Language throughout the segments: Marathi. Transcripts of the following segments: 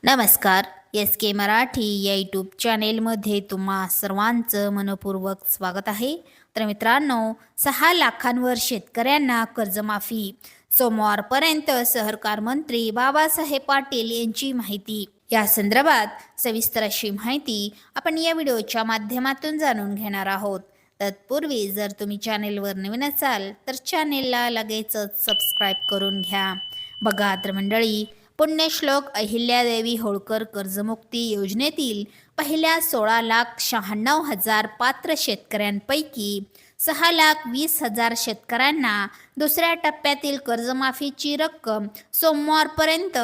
नमस्कार. एस के मराठी या यूट्यूब चॅनेलमध्ये तुम्हा सर्वांचं मनपूर्वक स्वागत आहे. तर मित्रांनो, 6 लाखांवर शेतकऱ्यांना कर्जमाफी. सोमवारपर्यंत सहकार मंत्री बाबासाहेब पाटील यांची माहिती. या संदर्भात सविस्तर अशी माहिती आपण या व्हिडिओच्या माध्यमातून जाणून घेणार आहोत. तत्पूर्वी जर तुम्ही चॅनेलवर नवीन असाल तर चॅनेलला लगेचच सबस्क्राईब करून घ्या. बघा तर मंडळी, पुण्यश्लोक अहिल्यादेवी होळकर कर्जमुक्ती योजनेतील पहिल्या 16,96,000 पात्र शेतकऱ्यांपैकी 6,20,000 शेतकऱ्यांना दुसऱ्या टप्प्यातील कर्जमाफीची रक्कम सोमवारपर्यंत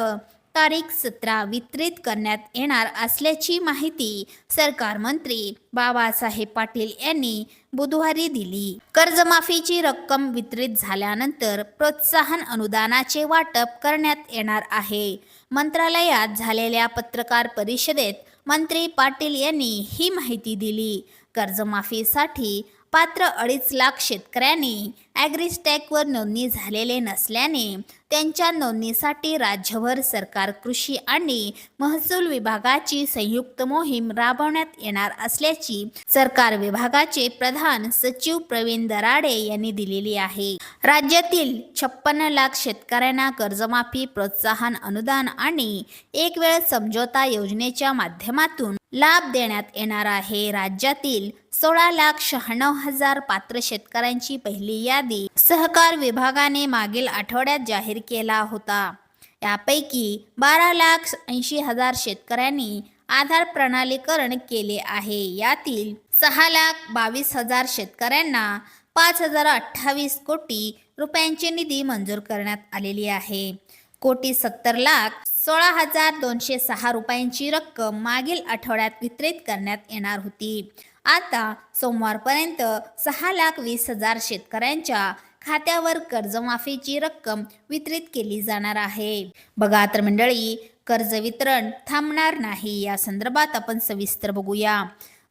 तारीख 17 वितरित करण्यात येणार असल्याची माहिती सरकार मंत्री बाबासाहेब पाटील यांनी बुधवारी दिली. कर्जमाफीची रक्कम वितरित झाल्यानंतर प्रोत्साहन अनुदानाचे वाटप करण्यात येणार आहे. मंत्रालयात झालेल्या पत्रकार परिषदेत मंत्री पाटील यांनी ही माहिती दिली. कर्जमाफीसाठी पात्र 2.5 लाख शेतकऱ्यांनी ॲग्रिस्टॅकवर नोंदणी झालेले नसल्याने त्यांच्या नोंदणीसाठी राज्यभर सरकार कृषी आणि महसूल विभागाची संयुक्त मोहीम राबवण्यात येणार असल्याची सरकार विभागाचे प्रधान सचिव प्रवीण दराडे यांनी दिलेली आहे. राज्यातील 56 लाख शेतकऱ्यांना कर्जमाफी, प्रोत्साहन अनुदान आणि एक वेळ समझोता योजनेच्या माध्यमातून लाभ देण्यात येणार आहे. राज्यातील 16,96,000 पात्र शेतकऱ्यांची पहिली यादी सहकार विभागाने मागील आठवड्यात जाहीर केला होता. यापैकी 12,80,000 शेतकऱ्यांनी आधार प्रणालीकरण केले आहे. यातील 6,22,000 शेतकऱ्यांना 5,028 कोटी रुपयांची निधी मंजूर करण्यात आलेली आहे. 1,70,16,206 रुपयांची रक्कम मागील आठवड्यात वितरित करण्यात येणार होती. आता सोमवारपर्यंत 6,20,000 शेतकऱ्यांच्या खात्यावर कर्जमाफीची रक्कम वितरित केली जाणार आहे. बघा तर मंडळी, कर्ज वितरण थांबणार नाही. या संदर्भात आपण सविस्तर बघूया.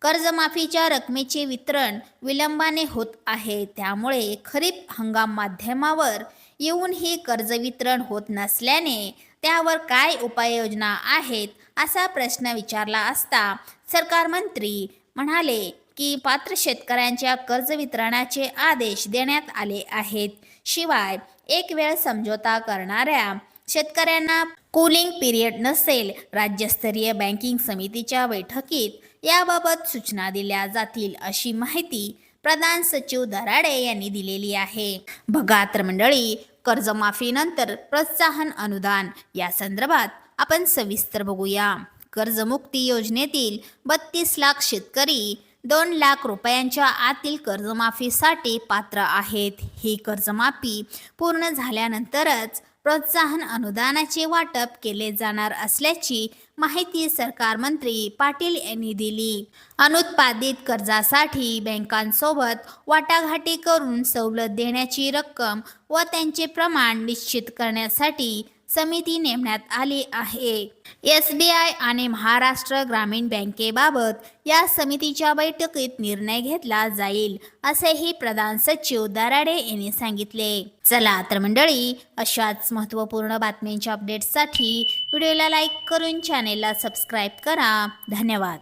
कर्जमाफीच्या रकमेचे वितरण विलंबाने होत आहे. त्यामुळे खरीप हंगाम माध्यमावर येऊनही कर्ज वितरण होत नसल्याने त्यावर काय उपाययोजना आहेत असा प्रश्न विचारला असता सरकार मंत्री म्हणाले की पात्र शेतकऱ्यांच्या कर्ज वितरणाचे आदेश देण्यात आले आहेत. शिवाय एक वेळ समझोता करणाऱ्या शेतकऱ्यांना कूलिंग पिरियड नसेल. राज्यस्तरीय बँकिंग समितीच्या बैठकीत याबाबत सूचना दिल्या जातील अशी माहिती प्रधान सचिव दराडे यांनी दिलेली आहे. बघा तर मंडळी, कर्जमाफीनंतर प्रोत्साहन अनुदान या संदर्भात आपण सविस्तर बघूया. कर्जमुक्ती योजनेतील 32 लाख शेतकरी 2 लाख रुपयांच्या आतील कर्जमाफीसाठी पात्र आहेत. ही कर्जमाफी पूर्ण झाल्यानंतरच प्रोत्साहन अनुदानाचे वाटप केले जाणार असल्याची माहिती सरकार मंत्री पाटील यांनी दिली. अनुत्पादित कर्जासाठी बँकांसोबत वाटाघाटी करून सवलत देण्याची रक्कम व त्यांचे प्रमाण निश्चित करण्यासाठी समिती नेमण्यात आली आहे. SBI आणि महाराष्ट्र ग्रामीण बँकेबाबत या समितीच्या बैठकीत निर्णय घेतला जाईल असेही प्रधान सचिव दराडे यांनी सांगितले. चला तर मंडळी, अशाच महत्त्वपूर्ण बातम्यांच्या अपडेट्ससाठी व्हिडिओला लाईक करून चॅनेलला सबस्क्राईब करा. धन्यवाद.